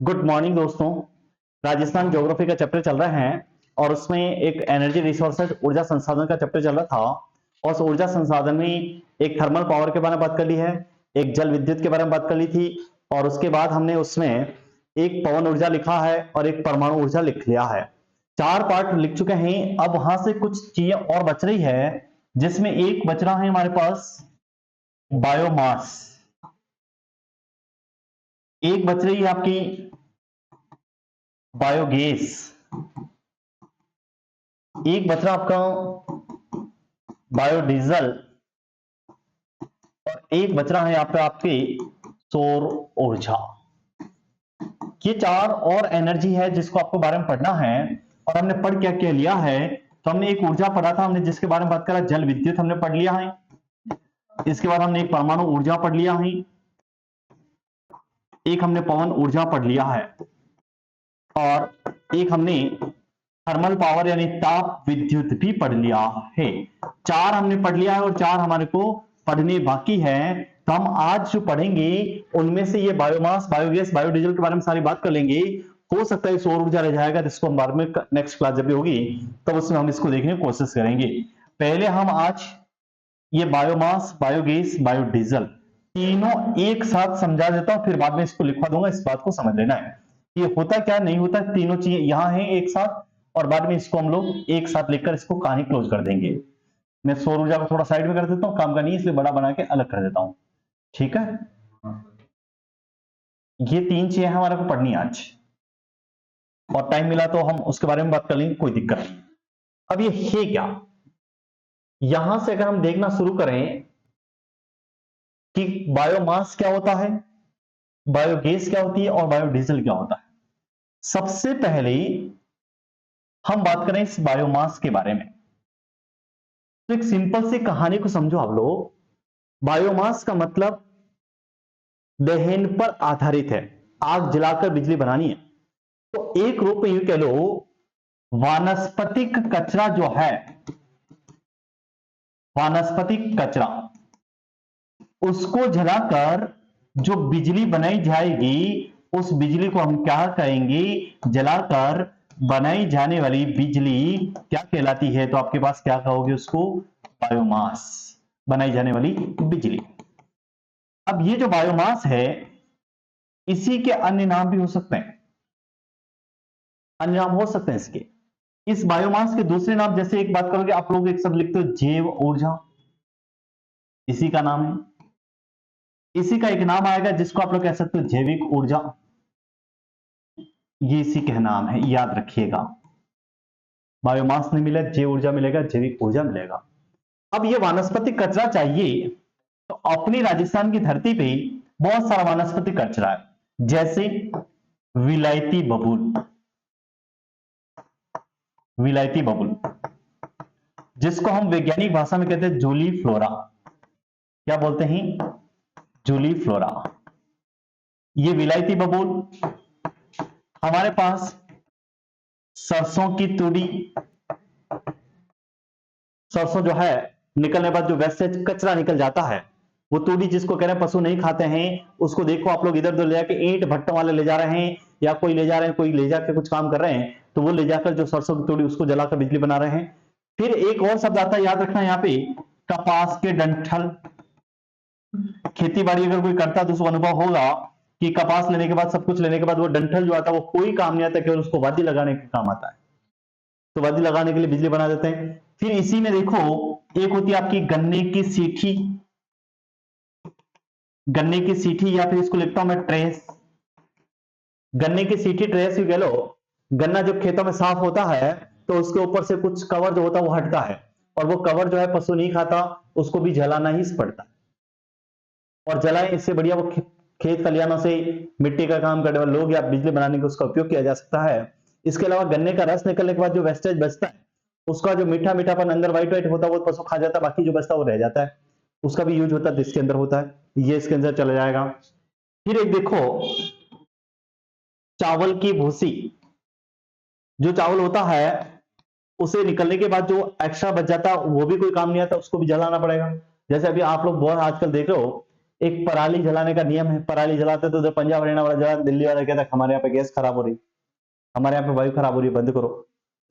Good morning दोस्तों। Rajasthan geography का chapter चल रहा है और उसमें एक एनर्जी रिसोर्सेज ऊर्जा संसाधन का चैप्टर चल रहा था और उस ऊर्जा संसाधन में एक थर्मल पावर के बारे में बात कर ली है, एक जल विद्युत के बारे में बात कर ली थी और उसके बाद हमने उसमें एक पवन ऊर्जा लिखा है और एक परमाणु ऊर्जा लिख लिया है। 4 पार्ट लिख चुके हैं। अब वहां से कुछ चीजें और बच रही है जिसमें एक बच रहा है हमारे पास बायोमास, एक बच रही है आपकी बायोगैस, एक बच रहा आपका बायोडीजल और एक बच रहा है यहाँ पे आपकी सौर ऊर्जा। ये 4 और एनर्जी है जिसको आपको बारे में पढ़ना है। और हमने पढ़ क्या क्या लिया है, तो हमने एक ऊर्जा पढ़ा था, हमने जिसके बारे में बात करा जल विद्युत हमने पढ़ लिया है। इसके बाद हमने एक परमाणु ऊर्जा पढ़ लिया है, एक हमने पवन ऊर्जा पढ़ लिया है और एक हमने थर्मल पावर यानी ताप विद्युत भी पढ़ लिया है। 4 हमने पढ़ लिया है और 4 हमारे को पढ़ने बाकी है। तो हम आज जो पढ़ेंगे उनमें से ये बायोमास, बायोगैस, बायोडीजल के बारे में सारी बात कर लेंगे। हो सकता है सौर ऊर्जा रह जाएगा जिसको हम बाद में नेक्स्ट क्लास जब भी होगी तब उसमें हम इसको देखने की कोशिश करेंगे। पहले हम आज ये बायोमास, बायोगैस, बायोडीजल तीनों एक साथ समझा देता हूं, फिर बाद में इसको लिखवा दूंगा। इस बात को समझ लेना है ये होता क्या नहीं होता, तीनों चीजें यहां हैं एक साथ और बाद में इसको हम लोग एक साथ लिखकर इसको कहानी क्लोज कर देंगे। मैं सौर ऊर्जा को थोड़ा साइड में कर देता हूं, काम का नहीं इसलिए बड़ा बना के अलग कर देता हूं, ठीक है। ये 3 चीजें हमारे को पढ़नी आज और टाइम मिला तो हम उसके बारे में बात कर लेंगे, कोई दिक्कत नहीं। अब ये है क्या, यहां से अगर हम देखना शुरू करें कि बायोमास क्या होता है, बायोगैस क्या होती है और बायोडीजल क्या होता है। सबसे पहले हम बात करें इस बायोमास के बारे में, तो एक सिंपल सी कहानी को समझो आप लोग। बायोमास का मतलब दहन पर आधारित है, आग जलाकर बिजली बनानी है। तो एक रूप में यूं कह लो, वानस्पतिक कचरा जो है, वानस्पतिक कचरा, उसको जलाकर जो बिजली बनाई जाएगी उस बिजली को हम क्या कहेंगे, जलाकर बनाई जाने वाली बिजली क्या कहलाती है, तो आपके पास क्या कहोगे उसको, बायोमास, बनाई जाने वाली बिजली। अब ये जो बायोमास है इसी के अन्य नाम भी हो सकते हैं, अन्य नाम हो सकते हैं इसके। इस बायोमास के दूसरे नाम, जैसे एक बात करोगे आप लोग एक शब्द लिखते हो जैव ऊर्जा, इसी का नाम है। इसी का एक नाम आएगा जिसको आप लोग कह सकते हो जैविक ऊर्जा, ये इसी का नाम है, याद रखिएगा। बायोमास नहीं मिला, जैव ऊर्जा मिलेगा, जैविक ऊर्जा मिलेगा। अब ये वानस्पतिक कचरा चाहिए तो अपनी राजस्थान की धरती पे बहुत सारा वानस्पतिक कचरा है, जैसे विलायती बबूल, विलायती बबूल जिसको हम वैज्ञानिक भाषा में कहते हैं जूली फ्लोरा। क्या बोलते हैं, जूली फ्लोरा। ये विलायती बबूल। हमारे पास सरसों की तूड़ी, सरसों जो है निकलने बाद जो वेस्टेज कचरा निकल जाता है, वो तूड़ी जिसको कह रहे हैं पशु नहीं खाते हैं, उसको देखो आप लोग इधर उधर ले जाके ईंट भट्टों वाले ले जा रहे हैं या कोई ले जा रहे हैं, कोई ले जाकर कुछ काम कर रहे हैं, तो वो ले जाकर जो सरसों की तूड़ी उसको जलाकर बिजली बना रहे हैं। फिर एक और शब्द आता है, याद रखना यहाँ पे, कपास के डंठल। खेती बाड़ी अगर कोई करता तो उसको अनुभव होगा कि कपास लेने के बाद, सब कुछ लेने के बाद वो डंठल जो आता है वो कोई काम नहीं आता, केवल उसको वादी लगाने का काम आता है, तो वादी लगाने के लिए बिजली बना देते हैं। फिर इसी में देखो एक होती है आपकी गन्ने की सीठी, गन्ने की सीठी या फिर इसको लिखता हूं मैं ट्रेस। गन्ने की सीठी ट्रेस ही कह लो। गन्ना जब खेतों में साफ होता है तो उसके ऊपर से कुछ कवर जो होता है वो हटता है और वो कवर जो है पशु नहीं खाता, उसको भी जलाना ही पड़ता है। और जलाएं इससे बढ़िया वो खेत खलिहानों से मिट्टी का काम करने वाले लोग या बिजली बनाने के उसका उपयोग किया जा सकता है। इसके अलावा गन्ने का रस निकलने के बाद जो वेस्टेज बचता है, उसका जो मीठा मीठापन अंदर व्हाइट व्हाइट होता है वो पशु खा जाता है, बाकी जो बचता है वो रह जाता है, उसका भी यूज होता है, इसके अंदर होता है, ये इसके अंदर चला जाएगा। फिर एक देखो चावल की भूसी, जो चावल होता है उसे निकलने के बाद जो एक्स्ट्रा बच जाता है वो भी कोई काम नहीं आता, उसको भी जलाना पड़ेगा। जैसे अभी आप लोग बहुत आजकल देख रहे हो एक पराली जलाने का नियम है, पराली जलाते तो उधर पंजाब हरियाणा वाला जला, दिल्ली वाला कहता है हमारे यहाँ पे गैस खराब हो रही, हमारे यहाँ पे वायु खराब हो रही है, बंद करो।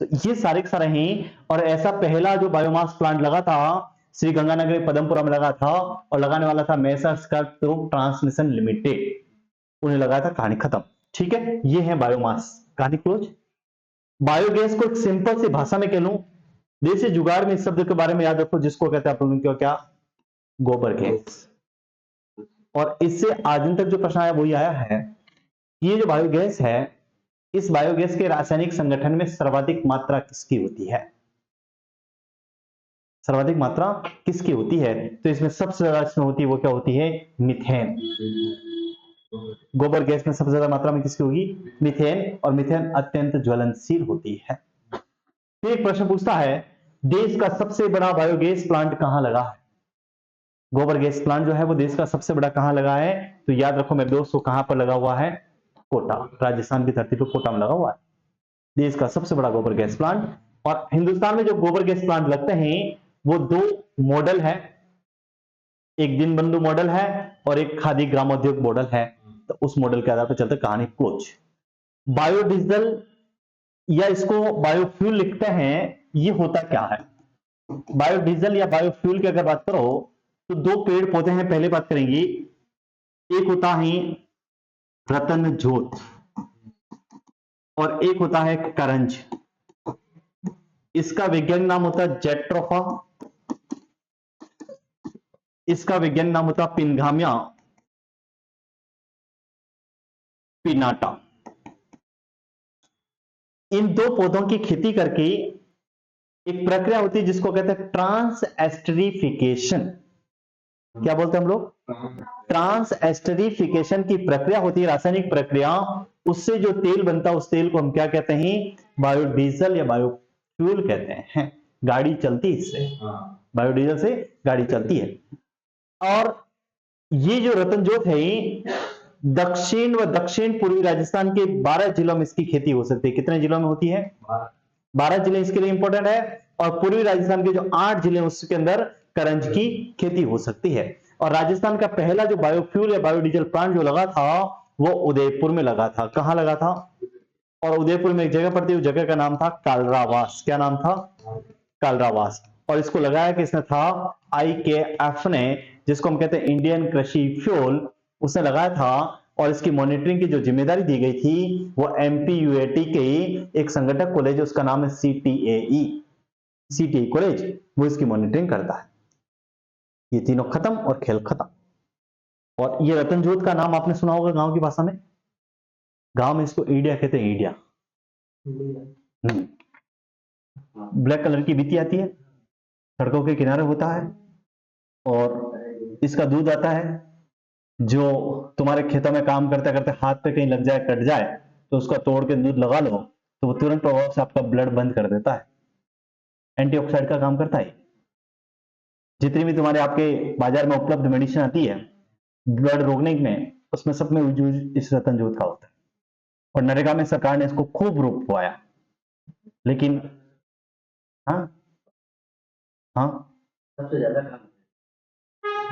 तो ये सारे के सारे हैं। और ऐसा पहला जो बायोमास प्लांट लगा था श्री गंगानगर पदमपुरा में लगा था, और लगाने वाला था मैसर्स ग्रुप ट्रांसमिशन लिमिटेड, उन्हें लगाया था। कहानी खत्म। ठीक है, ये है बायोमास, कहानी क्लोज। बायोगैस को एक सिंपल सी भाषा में कह लूं, देसी जुगाड़ में इस शब्द के बारे में याद रखो, जिसको कहते हैं आप लोगों को क्या, गोबर गैस। और इससे आज दिन तक जो प्रश्न आया वही आया है, ये जो बायोगैस है, इस बायोगैस के रासायनिक संगठन में सर्वाधिक मात्रा किसकी होती है? सर्वाधिक मात्रा किसकी होती है? तो इसमें सबसे ज्यादा इसमें होती है, वो क्या होती है? मीथेन। गोबर गैस में सबसे ज्यादा मात्रा में किसकी होगी? मीथेन। और मीथेन अत्यंत ज्वलनशील होती है। फिर एक प्रश्न पूछता है, देश का सबसे बड़ा बायोगैस प्लांट कहां लगा है? गोबर गैस प्लांट जो है वो देश का सबसे बड़ा कहां लगा है? तो याद रखो मेरे दोस्तों, कहां पर लगा हुआ है? कोटा, राजस्थान की धरती पर कोटा में लगा हुआ है देश का सबसे बड़ा गोबर गैस प्लांट। और हिंदुस्तान में जो गोबर गैस प्लांट लगते हैं वो दो मॉडल है, एक दीनबंधु मॉडल है और एक खादी ग्रामोद्योग मॉडल है। तो उस मॉडल के आधार पर चलते, कहानी क्लोज। बायोडीजल या इसको बायोफ्यूल लिखते हैं, ये होता क्या है? बायोडीजल या बायोफ्यूल की अगर बात करो तो दो पेड़ पौधे हैं, पहले बात करेंगे। एक होता है रतन जोत और एक होता है करंज। इसका वैज्ञानिक नाम होता है जेट्रोफा, इसका वैज्ञानिक नाम होता है पिनघामिया पिनाटा। इन दो पौधों की खेती करके एक प्रक्रिया होती है जिसको कहते हैं ट्रांस एस्टरिफिकेशन। क्या बोलते हैं हम लोग? ट्रांस एस्टरिफिकेशन की प्रक्रिया होती है, रासायनिक प्रक्रिया। उससे जो तेल बनता है उस तेल को हम क्या कहते हैं? बायोडीजल या बायोफ्यूल कहते हैं। गाड़ी चलती है इससे, बायोडीजल से गाड़ी चलती है। और ये जो रतनजोत है, दक्षिण व दक्षिण पूर्वी राजस्थान के 12 जिलों में इसकी खेती हो सकती है। कितने जिलों में होती है? 12 जिले इसके लिए इंपॉर्टेंट है। और पूर्वी राजस्थान के जो 8 जिले हैं उसके अंदर करंज की खेती हो सकती है। और राजस्थान का पहला जो बायोफ्यूल या बायोडीजल प्लांट जो लगा था वो उदयपुर में लगा था। कहां लगा था? और उदयपुर में एक जगह पड़ती है, उस जगह का नाम था कालरावास। क्या नाम था? कालरावास। और इसको लगाया किसने था? IKF ने, जिसको हम कहते हैं इंडियन कृषि फ्यूल, उसने लगाया था। और इसकी मॉनिटरिंग की जो जिम्मेदारी दी गई थी वो MPUAT के एक संगठक कॉलेज, उसका नाम है CTAE कॉलेज, वो इसकी मॉनिटरिंग करता है। ये तीनों खत्म और खेल खत्म। और ये रतनजोत का नाम आपने सुना होगा गांव की भाषा में, गांव में इसको ईडिया कहते हैं, ईडिया। ब्लैक कलर की बीती आती है, सड़कों के किनारे होता है और इसका दूध आता है। जो तुम्हारे खेतों में काम करते करते हाथ पे कहीं लग जाए, कट जाए, तो उसका तोड़ के दूध लगा लो तो वो तुरंत प्रभाव से आपका ब्लड बंद कर देता है। एंटीऑक्सीडेंट का काम करता है। जितनी भी तुम्हारे आपके बाजार में उपलब्ध मेडिसिन आती है ब्लड रोकने में, उसमें सब में यूज इस रतनजोत का होता है। और नरेगा में सरकार ने इसको खूब रोकवाया, लेकिन हाँ हाँ सबसे ज्यादा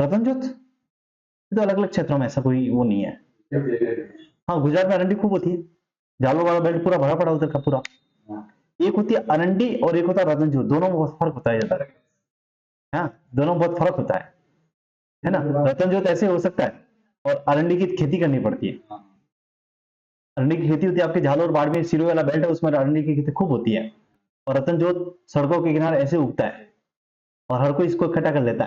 रतनजोत तो अलग अलग क्षेत्रों में ऐसा कोई वो नहीं है। हाँ, गुजरात में अरंडी खूब होती है, जालो वाला बेल्ट पूरा भरा पड़ा उधर का पूरा। एक होती है अरंडी और एक होता है रतनजोत, दोनों में बहुत फर्क होता है जाता है। हाँ, दोनों बहुत फर्क होता है ना। रतनजोत ऐसे हो सकता है और अरंडी की खेती करनी पड़ती है। अरंडी की खेती होती है आपके झालोर बाड़मेर सिरोही वाला बेल्ट है, उसमें अरंडी की खेती खूब होती है। और रतनजोत सड़कों के किनारे ऐसे उगता है और हर कोई इसको इकट्ठा कर लेता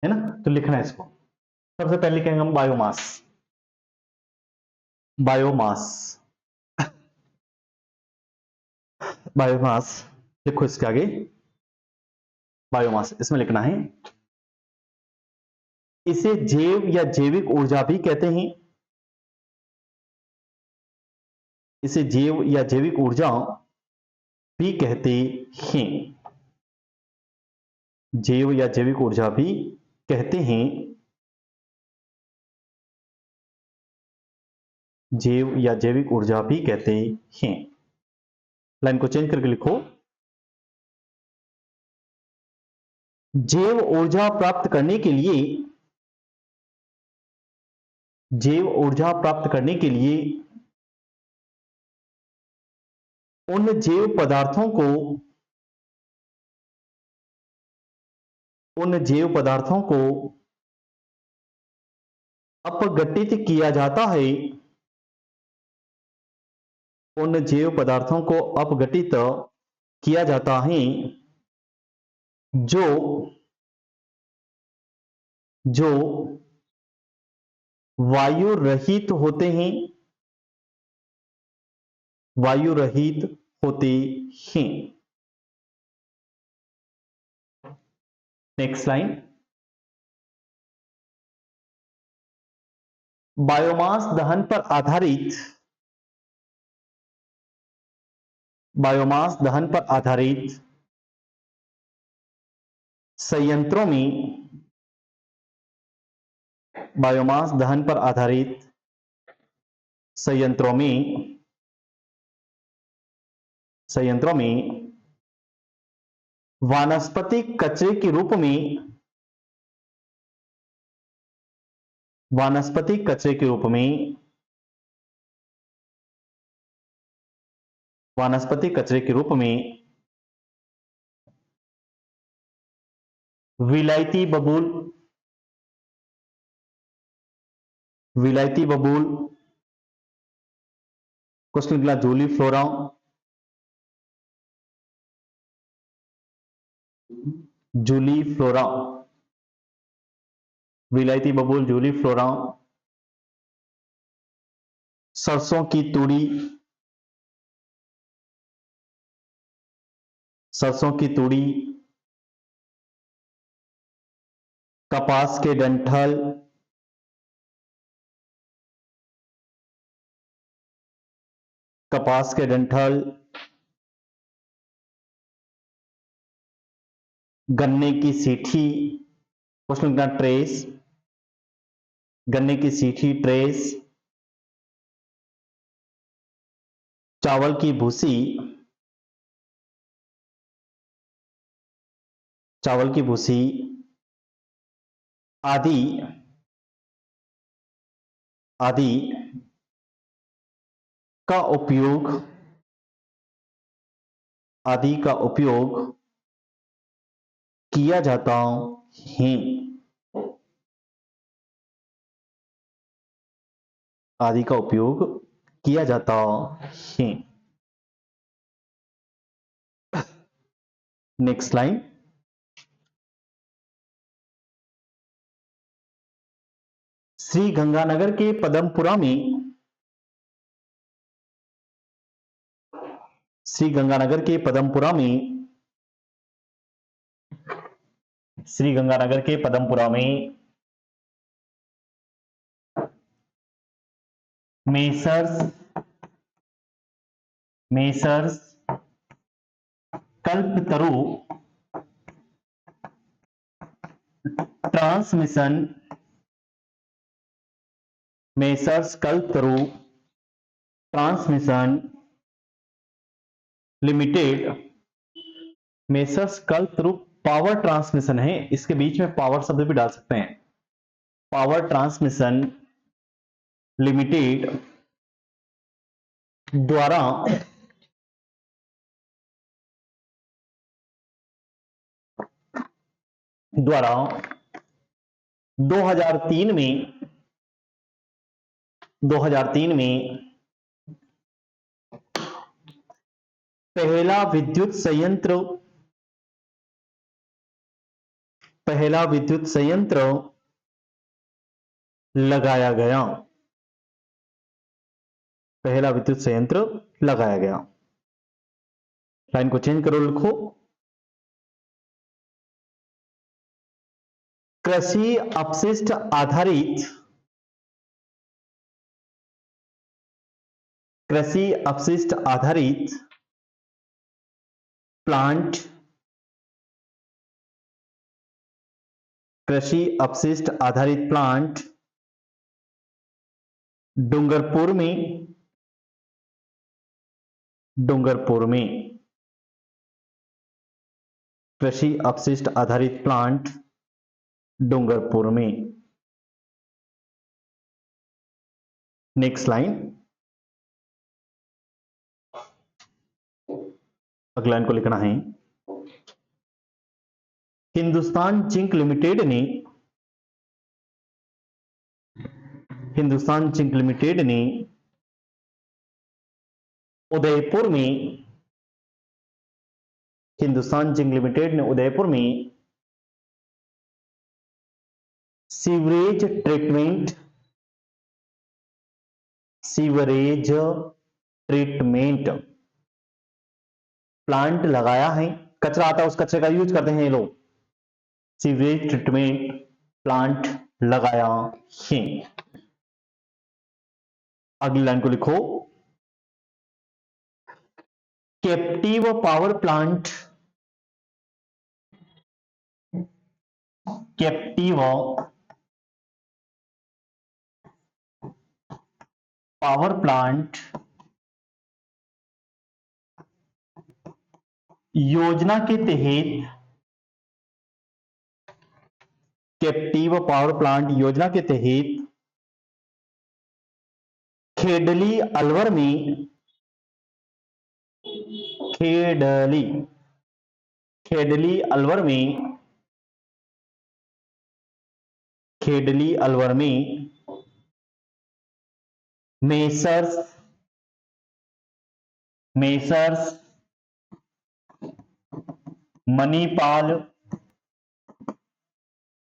है ना। तो लिखना है इसको। सबसे पहले लिखेंगे हम बायोमास। बायोमास, बायोमास लिखो इसके आगे, बायोमास इसमें लिखना है। इसे जैव या जैविक ऊर्जा भी कहते हैं। इसे जैव या जैविक ऊर्जा भी कहते हैं। जैव या जैविक ऊर्जा भी कहते हैं। जैव या जैविक ऊर्जा भी कहते हैं। लाइन को चेंज करके लिखो। जैव ऊर्जा प्राप्त करने के लिए जैव ऊर्जा प्राप्त करने के लिए उन जैव पदार्थों को अपघटित किया जाता है। उन जैव पदार्थों को अपघटित किया जाता है जो वायु रहित होते हैं, वायु रहित होते हैं। नेक्स्ट लाइन, बायोमास दहन पर आधारित संयंत्रों में वानस्पतिक कचरे के रूप में विलायती बबूल, क्वेश्चन निकला जूली फ्लोरा, विलायती बबूल, जूली फ्लोरा, सरसों की तूड़ी, कपास के डंठल, गन्ने की सीठी, क्वेश्चन का ट्रेस, गन्ने की सीठी ट्रेस, चावल की भूसी, आदि का उपयोग किया जाता है। नेक्स्ट लाइन, श्री गंगानगर के पदमपुरा में messrs Kalpataru transmission limited, power transmission है, इसके बीच में पावर शब्द भी डाल सकते हैं, पावर ट्रांसमिशन लिमिटेड द्वारा 2003 में पहला विद्युत संयंत्र लगाया गया। लाइन को चेंज करो, लिखो कृषि अपशिष्ट आधारित प्लांट डूंगरपुर में कृषि अपशिष्ट आधारित प्लांट डूंगरपुर में। नेक्स्ट लाइन, अगला लाइन को लिखना है, हिंदुस्तान जिंक लिमिटेड ने उदयपुर में सीवरेज ट्रीटमेंट प्लांट लगाया है। कचरा आता है, उस कचरे का यूज करते हैं ये लोग। सीवरेज ट्रीटमेंट प्लांट लगाया है। अगली लाइन को लिखो, कैप्टिव पावर प्लांट योजना के तहत खेडली अलवर में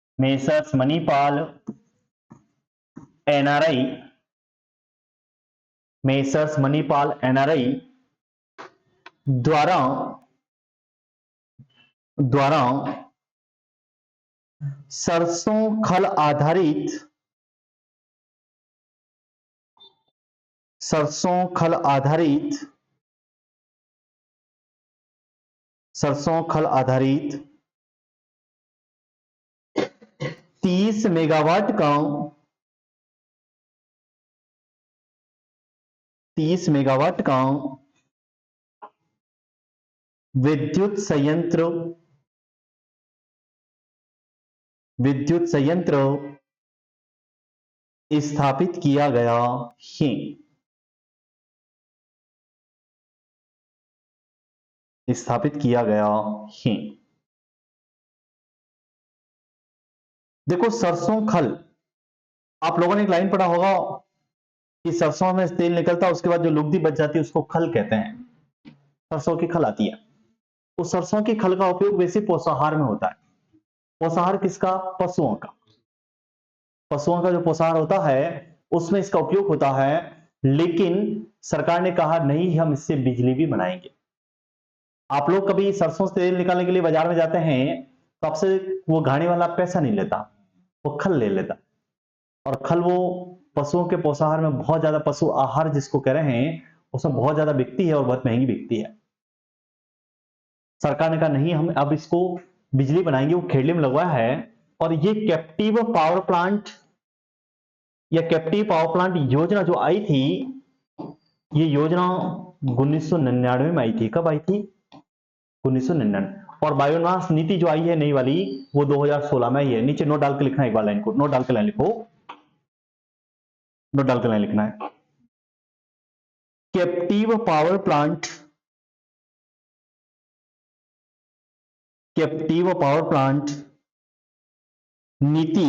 मेसर्स मणिपाल एनआरआई द्वारा सरसों खल आधारित 30 मेगावाट का विद्युत संयंत्र स्थापित किया गया है। देखो सरसों खल, आप लोगों ने एक लाइन पढ़ा होगा कि सरसों में तेल निकलता है, उसके बाद जो लुगदी बच जाती है उसको खल कहते हैं। सरसों की खल आती है। उस सरसों की खल का उपयोग वैसे पोषाहार में होता है। पोषाहार किसका? पशुओं का जो पोषाहार होता है उसमें इसका उपयोग होता है। लेकिन सरकार ने कहा नहीं, हम इससे बिजली भी बनाएंगे। आप लोग कभी सरसों से तेल निकालने के लिए बाजार में जाते हैं तो आपसे वो घाणी वाला पैसा नहीं लेता, वो खल ले लेता। और खल वो पशुओं के पोषाहार में बहुत ज्यादा, पशु आहार जिसको कह रहे हैं, उसमें बहुत ज्यादा बिकती है और बहुत महंगी बिकती है। सरकार ने कहा नहीं, हम अब इसको बिजली बनाएंगे, वो खेड़ले में लगवाया है। और ये कैप्टिव पावर प्लांट योजना जो आई थी, ये योजना 1999 में आई थी। कब आई थी? 1999। और बायोमास नीति जो आई है नई वाली, वो 2016 में आई है। नीचे नोट डाल के लिखना है, एक बार लाइन को नोट डाल के लाइन लिखो, नोट डाल के लाइन लिखना है, कैप्टिव पावर प्लांट नीति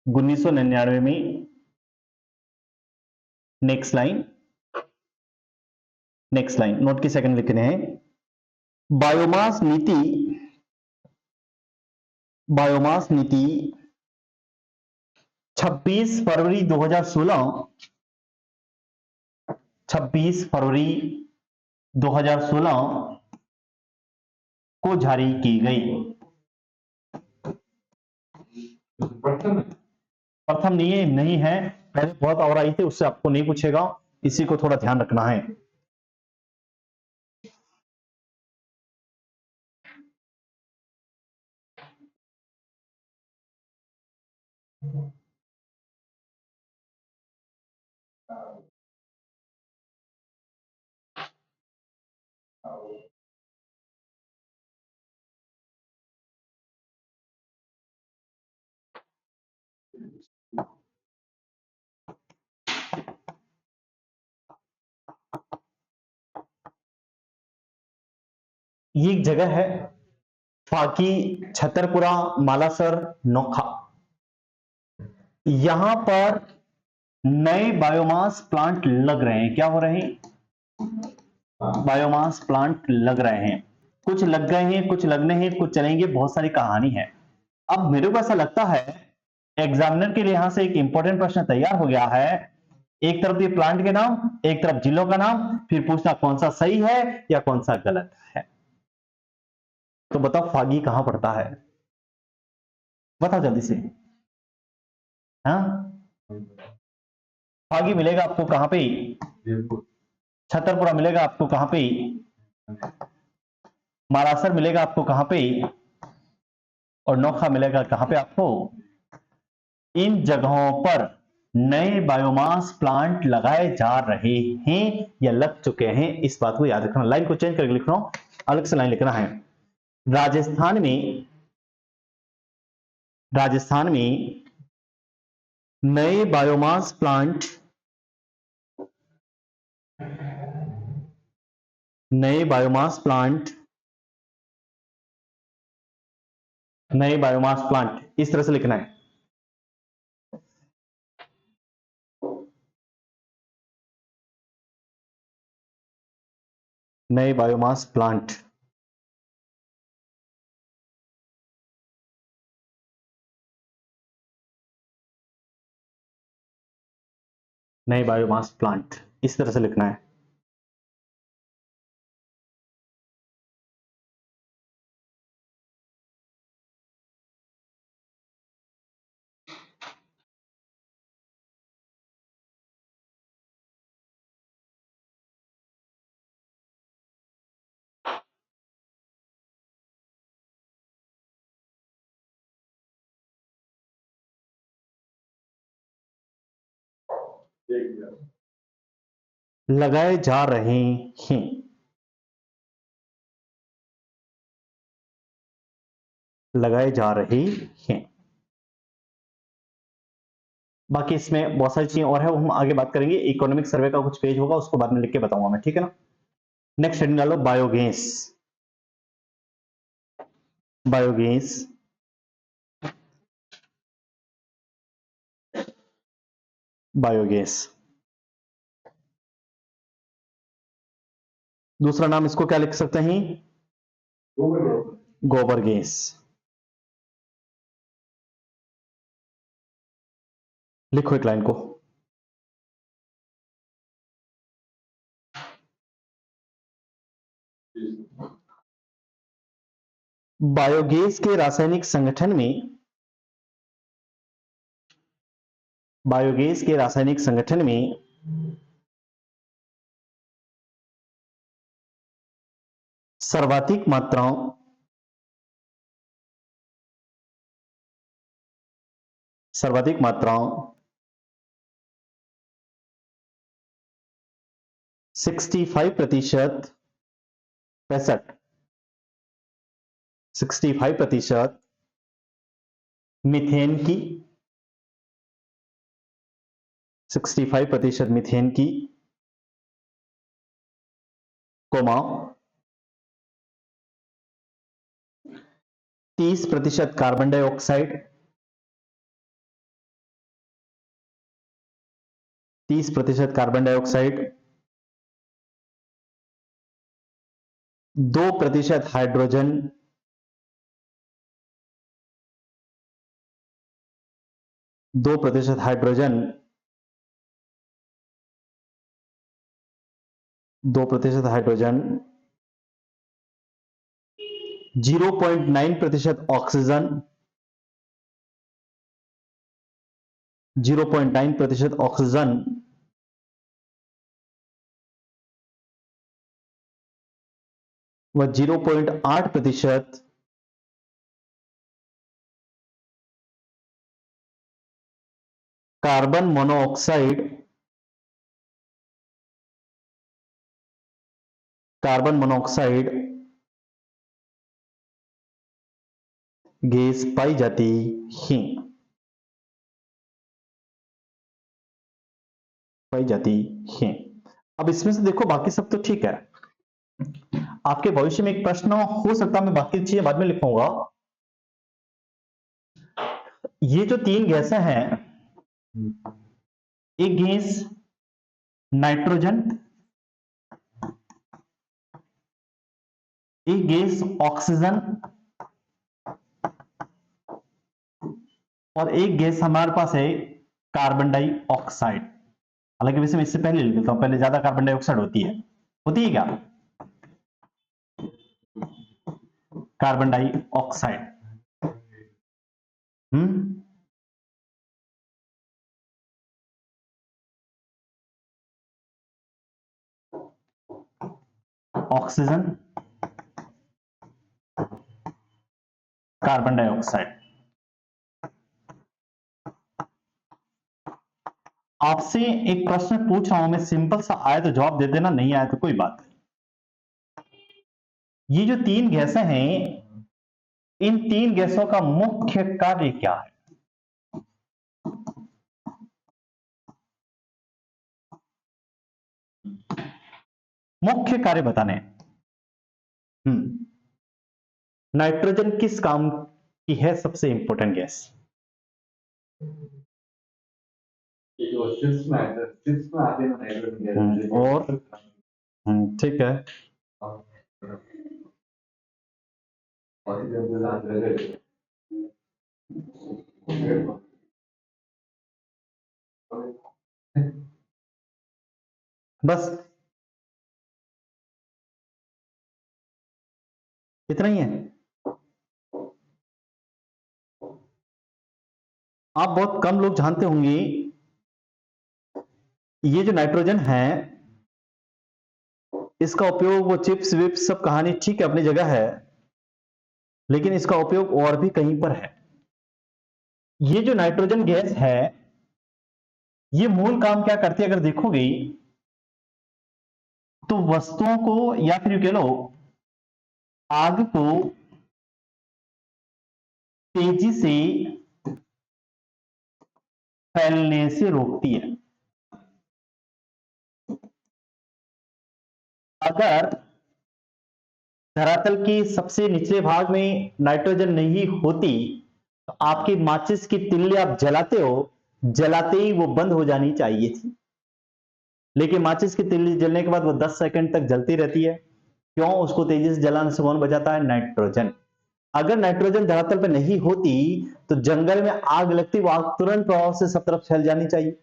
1999 में नेक्स्ट लाइन नोट की सेकंड लिखने हैं, बायोमास नीति 26 फरवरी 2016 को जारी की गई। प्रथम नहीं है, पहले बहुत और आई थी, उससे आपको नहीं पूछेगा, इसी को थोड़ा ध्यान रखना है। ये एक जगह है फाकी, छतरपुरा, मालासर, नोखा। यहां पर नए बायोमास प्लांट लग रहे हैं। क्या हो रहे हैं? बायोमास प्लांट लग रहे हैं। कुछ लग गए हैं, कुछ लगने हैं, कुछ चलेंगे, बहुत सारी कहानी है। अब मेरे को ऐसा लगता है एग्जामिनर के लिए यहां से एक इंपॉर्टेंट प्रश्न तैयार हो गया है। एक तरफ ये प्लांट के नाम, एक तरफ जिलों का नाम, फिर पूछना कौन सा सही है या कौन सा गलत है। तो बताओ फागी कहां पड़ता है? बताओ जल्दी से। हाँ, फागी मिलेगा आपको कहां पे? छतरपुरा मिलेगा आपको कहां पे? मालासर मिलेगा आपको कहां पे? और नोखा मिलेगा कहां पे आपको? इन जगहों पर नए बायोमास प्लांट लगाए जा रहे हैं या लग चुके हैं, इस बात को याद रखना। लाइन को चेंज करके लिख रहा हूं, अलग से लाइन लिखना है। राजस्थान में नए बायोमास प्लांट, नए बायोमास प्लांट, नए बायोमास प्लांट, इस तरह से लिखना है। नए बायोमास प्लांट, नए बायोमास प्लांट, इस तरह से लिखना है। लगाए जा रहे हैं, लगाए जा रहे हैं। बाकी इसमें बहुत सारी चीजें और है, वो हम आगे बात करेंगे। इकोनॉमिक सर्वे का कुछ पेज होगा, उसको बाद में लिख के बताऊंगा मैं, ठीक है ना। नेक्स्ट हेडिंग डालो बायोगैस। Biogas, biogas. दूसरा नाम इसको क्या लिख सकते हैं? गोबर गैस। लिखो एक लाइन को। बायोगैस के रासायनिक संगठन में, बायोगैस के रासायनिक संगठन में सर्वाधिक मात्राओं, सर्वाधिक मात्राओं 65%, 65% मीथेन की, 65% मीथेन की, comma 30% carbon dioxide, 30% carbon dioxide, 2% hydrogen, 2% hydrogen, 2% hydrogen, 0.9% oxygen, 0.9% oxygen व 0.8% carbon monoxide, carbon monoxide gas पाई जाती है, पाई जाती है। अब इसमें से देखो बाकी सब तो ठीक है। आपके भविष्य में एक प्रश्न हो सकता है, मैं बाकी चीजें बाद में लिखूंगा। ये जो तीन गैसें हैं, एक गैस नाइट्रोजन, एक गैस ऑक्सीजन, और एक गैस हमारे पास है कार्बन डाइऑक्साइड। हालांकि वैसे मैं इससे पहले लिख देता हूं, पहले ज्यादा कार्बन डाइऑक्साइड होती है क्या? Carbon dioxide. Oxygen, carbon dioxide. आपसे एक प्रश्न पूछ रहा हूं मैं, सिंपल सा, आए तो जवाब दे देना, नहीं आए तो कोई बात नहीं। ये जो तीन गैसें हैं, इन तीन गैसों का मुख्य कार्य क्या है? मुख्य कार्य बताने हैं। नाइट्रोजन किस काम की है सबसे इंपॉर्टेंट गैस? और ठीक है, बस इतना ही है। आप बहुत कम लोग जानते होंगे, ये जो नाइट्रोजन है, इसका उपयोग वो चिप्स विप्स सब कहानी ठीक है अपनी जगह है, लेकिन इसका उपयोग और भी कहीं पर है। ये जो नाइट्रोजन गैस है, ये मूल काम क्या करती है अगर देखोगे तो, वस्तुओं को, या फिर कह लो आग को तेजी से फैलने से रोकती है। अगर धरातल के सबसे निचले भाग में नाइट्रोजन नहीं होती तो आपकी माचिस की तिल्ली आप जलाते हो, जलाते ही वो बंद हो जानी चाहिए थी, लेकिन माचिस की तिल्ली जलने के बाद वो 10 सेकंड तक जलती रहती है। क्यों? उसको तेजी से जलाने से कौन बचाता है? नाइट्रोजन। अगर नाइट्रोजन धरातल पर नहीं होती तो जंगल में आग लगती, वो आग तुरंत प्रभाव से सब तरफ फैल जानी चाहिए,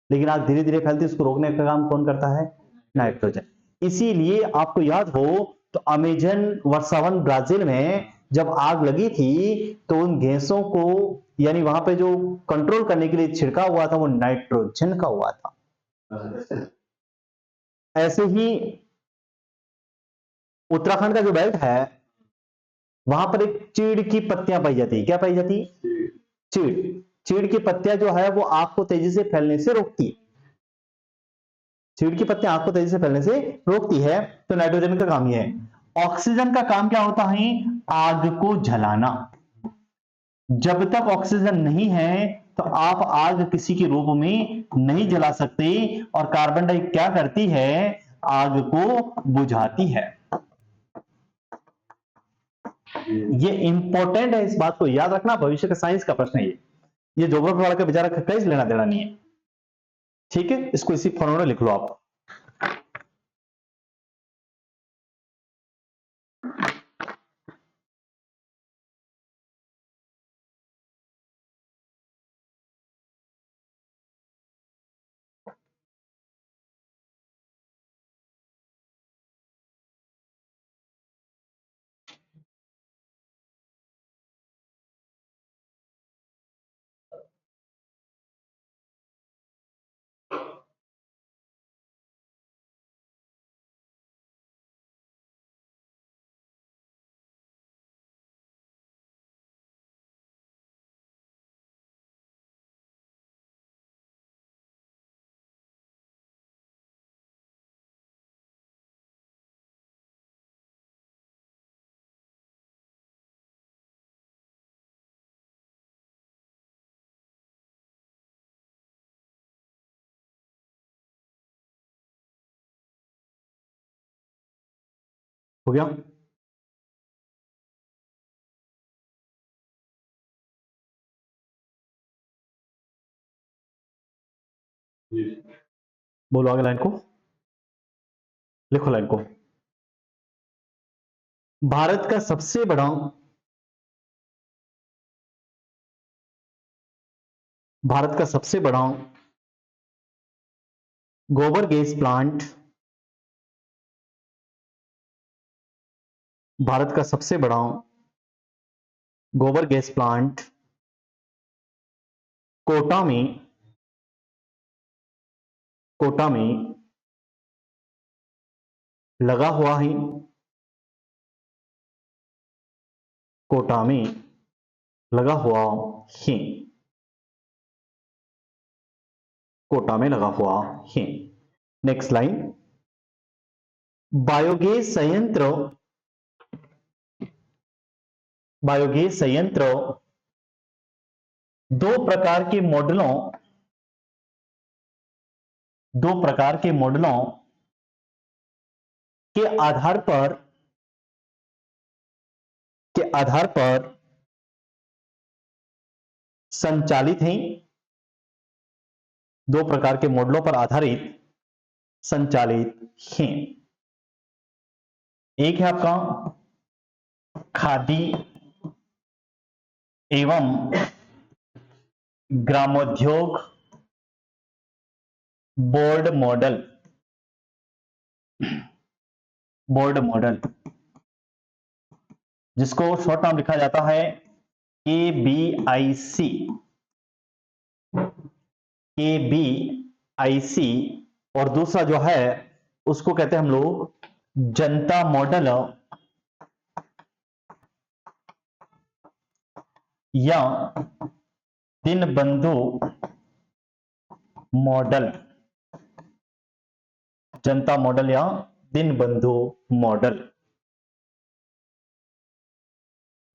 लेकिन आग धीरे धीरे फैलती, उसको रोकने का काम कौन करता है? नाइट्रोजन। इसीलिए आपको याद हो तो अमेजन वर्षावन ब्राजील में जब आग लगी थी तो उन गैसों को, यानी वहां पे जो कंट्रोल करने के लिए छिड़काव हुआ था वो नाइट्रोजन का हुआ था। ऐसे ही उत्तराखंड का जो बेल्ट है, वहां पर एक चीड़ की पत्तियां पाई जाती है। क्या पाई जाती? चीड़। चीड़ की पत्तियां जो है वो आग को तेजी से फैलने से रोकती है। चीड़ की पत्तियां आग को तेजी से फैलने से रोकती है, तो नाइट्रोजन का काम यह है। ऑक्सीजन का काम क्या होता है? आग को जलाना। जब तक ऑक्सीजन नहीं है तो आप आग किसी के रूप में नहीं जला सकते, और कार्बन डाइऑक्साइड क्या करती है? आग को बुझाती है। ये इंपॉर्टेंट है, इस बात को याद रखना, भविष्य का साइंस का प्रश्न है ये ज्योग्राफी वाला का बेचारा कहीं लेना देना नहीं है। ठीक है, इसको इसी फॉर्मूला में लिख लो आप। हो गया? बोलो आगे लाइन को, लिखो लाइन को। भारत का सबसे बड़ा गोबर गैस प्लांट, भारत का सबसे बड़ा गोबर गैस प्लांट कोटा में लगा हुआ है। कोटा में लगा हुआ है। कोटा में लगा हुआ है। नेक्स्ट लाइन, बायोगैस संयंत्र दो प्रकार के मॉडलों के आधार पर संचालित हैं। दो प्रकार के मॉडलों पर आधारित संचालित हैं। एक है आपका खादी एवं ग्रामोद्योग बोर्ड मॉडल, जिसको शॉर्ट नाम लिखा जाता है KBIC। और दूसरा जो है उसको कहते हैं हम लोग जनता मॉडल या दीनबंधु मॉडल। जनता मॉडल या दीनबंधु मॉडल।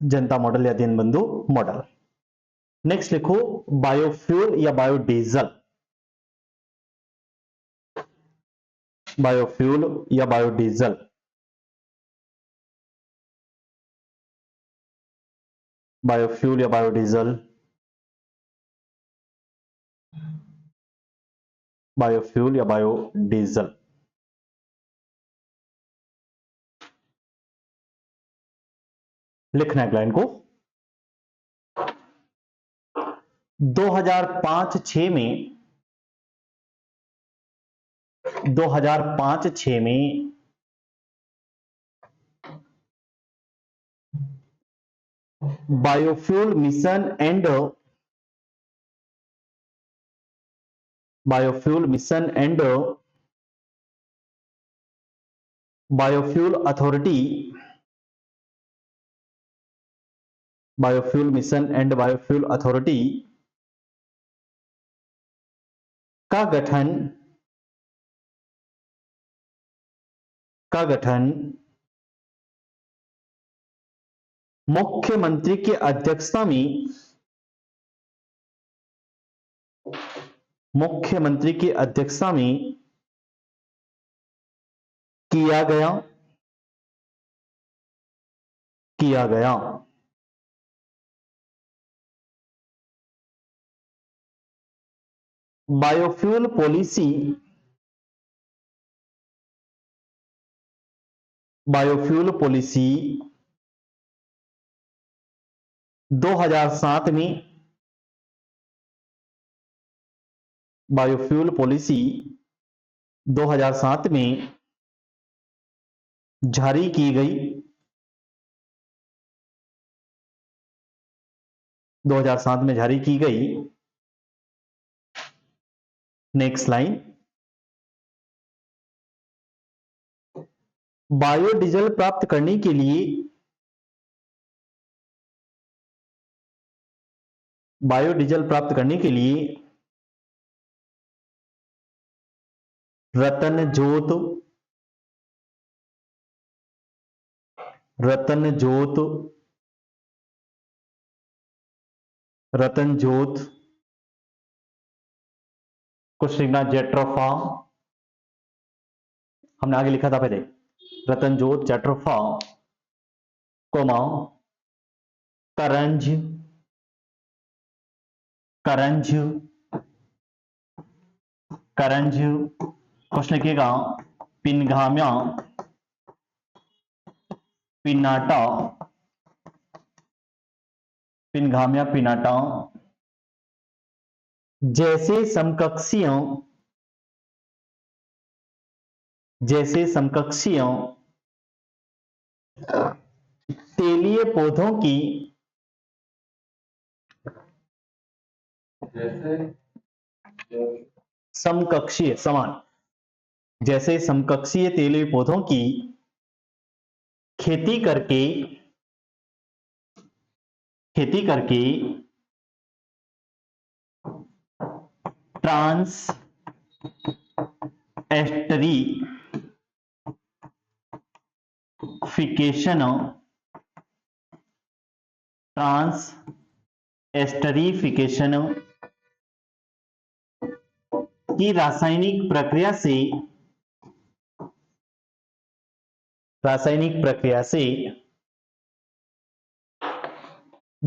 जनता मॉडल या दीनबंधु मॉडल। नेक्स्ट लिखो बायोफ्यूल या बायोडीजल। बायोफ्यूल या बायोडीजल। बायोफ्यूल या बायोडीजल। बायोफ्यूल या बायोडीजल। लिखना है लाइन को। 2005-6 में biofuel mission and biofuel authority का गठन मुख्यमंत्री की अध्यक्षता में किया गया। बायोफ्यूल पॉलिसी 2007 में जारी की गई। 2007 में जारी की गई। नेक्स्ट लाइन, बायोडीजल प्राप्त करने के लिए रतन जोत कुछ लिखना जेट्रोफा, हमने आगे लिखा था पहले रतनजोत जट्रोफा, कोमा करंज करंज करंज, क्वेश्चन लिखिएगा पिनघाम्या पिनाटा, पिनघाम्या पिनाटा, जैसे समकक्षीय तेलीय पौधों की समकक्षीय समान, जैसे समकक्षीय तेलीय पौधों की खेती करके ट्रांस एस्टरीफिकेशन की रासायनिक प्रक्रिया से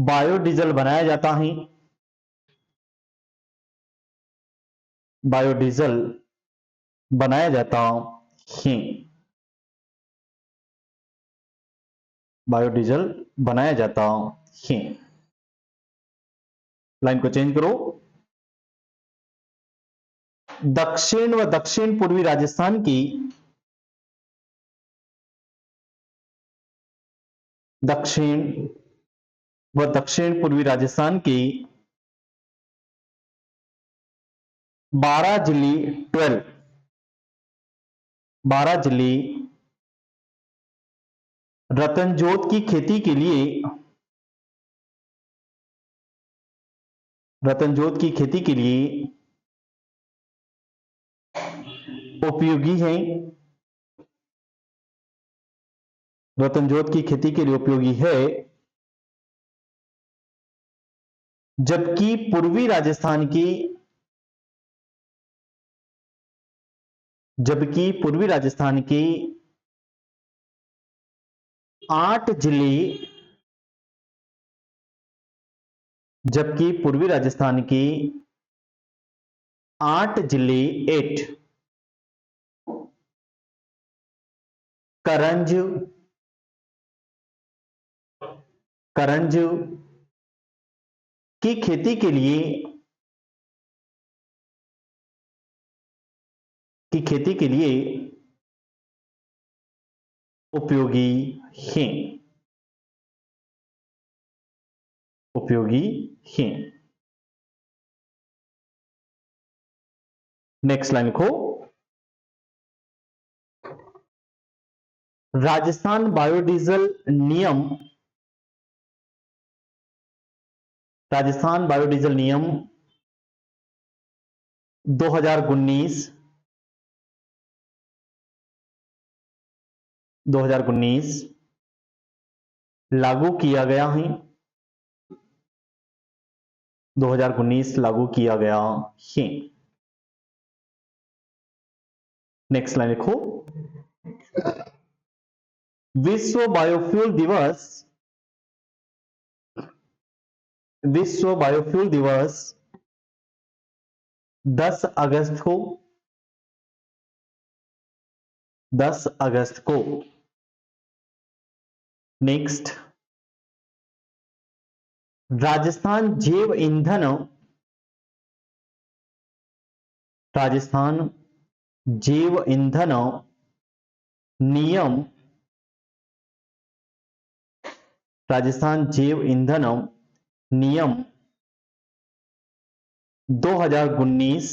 बायोडीजल बनाया जाता है, बायोडीजल बनाया जाता है, बायोडीजल बनाया जाता है। लाइन को चेंज करो। दक्षिण व दक्षिण पूर्वी राजस्थान की दक्षिण व दक्षिण पूर्वी राजस्थान की 12 जिले रतनजोत की खेती के लिए उपयोगी हैं, रतनजोत की खेती के लिए उपयोगी है, जबकि पूर्वी राजस्थान की 8 जिले, जबकि पूर्वी राजस्थान की 8 जिले 8 करंज की खेती के लिए उपयोगी हैं, नेक्स्ट लाइन को राजस्थान बायोडीजल नियम 2019 लागू किया गया है, 2019 लागू किया गया है। नेक्स्ट लाइन लिखो। विश्व बायोफ्यूल दिवस 10 अगस्त को नेक्स्ट राजस्थान जैव ईंधन नियम 2019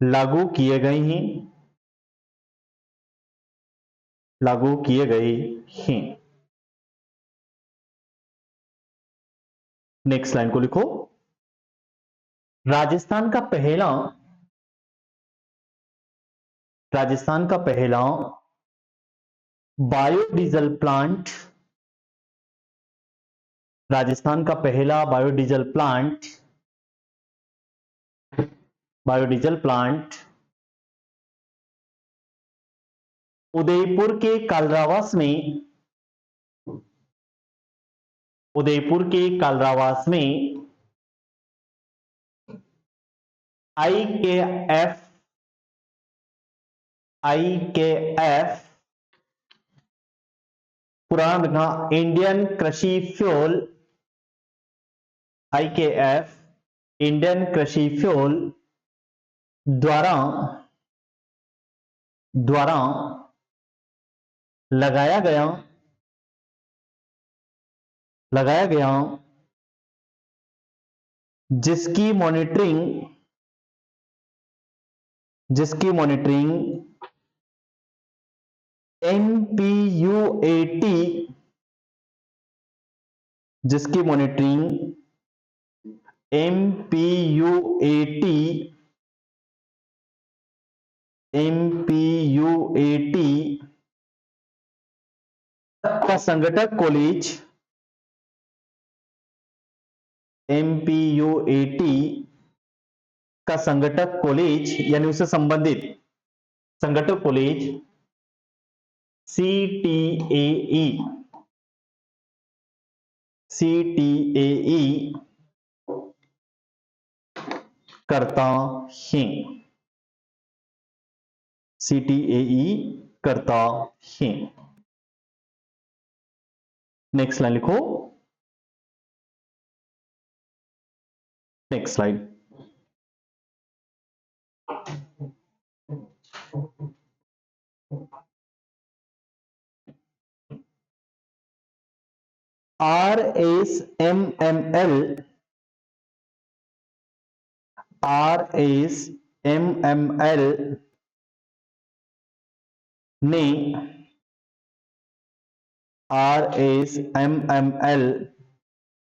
लागू किए गए हैं। नेक्स्ट लाइन को लिखो। राजस्थान का पहला biodiesel plant biodiesel plant Udaipur के कालरावास में, उदयपुर के कालरावास में IKF पुराना लिखना इंडियन कृषि फ्यूल, IKF इंडियन कृषि फ्यूल द्वारा लगाया गया जिसकी मॉनिटरिंग MPUAT, जिसकी मॉनिटरिंग MPUAT का संगठक कॉलेज, MPUAT का संगठक कॉलेज यानी उससे संबंधित संगठक कॉलेज CTAE करता है, CTAE करता है। नेक्स्ट लाइन लिखो, नेक्स्ट स्लाइड। RSMML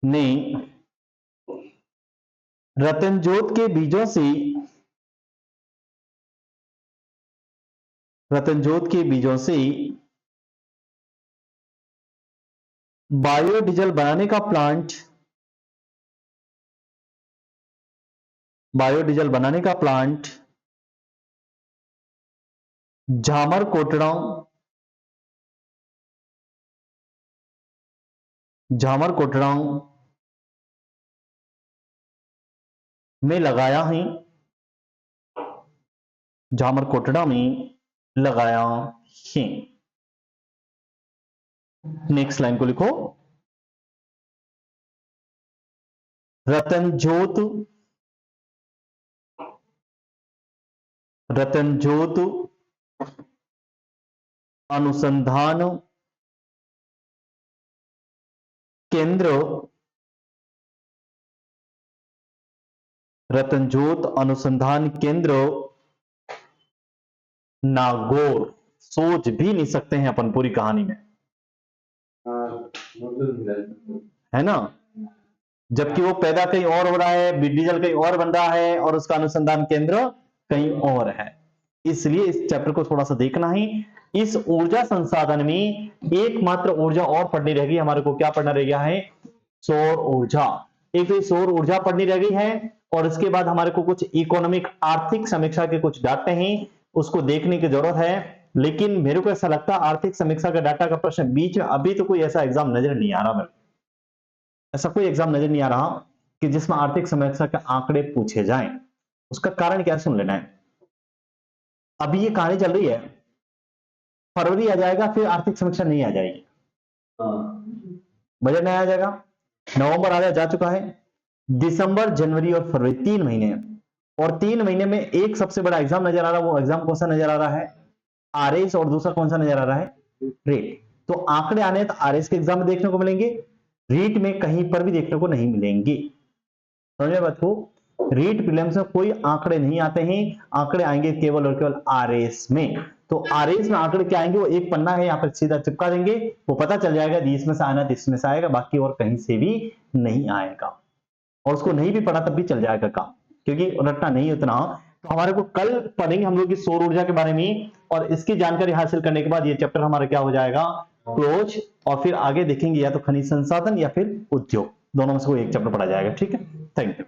ने रतनजोत के बीजों से बायोडीजल बनाने का प्लांट झामरकोटड़ा में लगाया है, झामरकोटड़ा में लगाया है। नेक्स्ट लाइन को लिखो, रतनजोत अनुसंधान केंद्र, रतनजोत अनुसंधान केंद्र नागौर। सोच भी नहीं सकते हैं अपन पूरी कहानी में, है ना, जबकि वो पैदा कहीं और हो रहा है, डीजल कहीं और बन रहा है और उसका अनुसंधान केंद्र कहीं और है। इसलिए इस चैप्टर को थोड़ा सा देखना ही। इस ऊर्जा संसाधन में एकमात्र ऊर्जा और पढ़नी रहेगी हमारे को, क्या पढ़ना रह गया है, सौर ऊर्जा। एक तो सौर ऊर्जा पढ़नी रह गई है और इसके बाद हमारे को कुछ इकोनॉमिक आर्थिक समीक्षा के कुछ डाटे हैं, उसको देखने की जरूरत है। लेकिन मेरे को ऐसा लगता है आर्थिक समीक्षा का डाटा का प्रश्न बीच में अभी तो कोई ऐसा एग्जाम नजर नहीं आ रहा, मेरे ऐसा कोई एग्जाम नजर नहीं आ रहा कि जिसमें आर्थिक समीक्षा के आंकड़े पूछे जाएं। उसका कारण क्या, सुन लेना है। अभी ये कहानी चल रही है, फरवरी आ जाएगा फिर आर्थिक समीक्षा नहीं आ जाएगी, बजट नहीं आ जाएगा, नवंबर आ जा चुका है, दिसंबर जनवरी और फरवरी 3 महीने, और 3 महीने में एक सबसे बड़ा एग्जाम नजर आ रहा है। वो एग्जाम कौन सा नजर आ रहा है, आरएस, और दूसरा कौन सा नजर आ रहा है, रेट। तो आंकड़े आने तो आरएस के एग्जाम में देखने को मिलेंगे, रीट में कहीं पर भी देखने को नहीं मिलेंगे। समझे बात को, रीट प्रीलिम्स में कोई आंकड़े नहीं आते हैं, आंकड़े आएंगे केवल और केवल आरएस में। तो आरएस में आंकड़े क्या आएंगे, वो एक पन्ना है, यहाँ पर सीधा चिपका देंगे, वो पता चल जाएगा इसमें से आना, इसमें से आएगा, बाकी और कहीं से भी नहीं आएगा। और उसको नहीं भी पढ़ा तब भी चल जाएगा काम, क्योंकि रटना नहीं उतना। तो हमारे को कल पढ़ेंगे हम लोग इस सौर ऊर्जा के बारे में, और इसकी जानकारी हासिल करने के बाद ये चैप्टर हमारा क्या हो जाएगा, क्लोज। और फिर आगे देखेंगे या तो खनिज संसाधन या फिर उद्योग, दोनों में से कोई एक चैप्टर पढ़ा जाएगा। ठीक है, थैंक यू।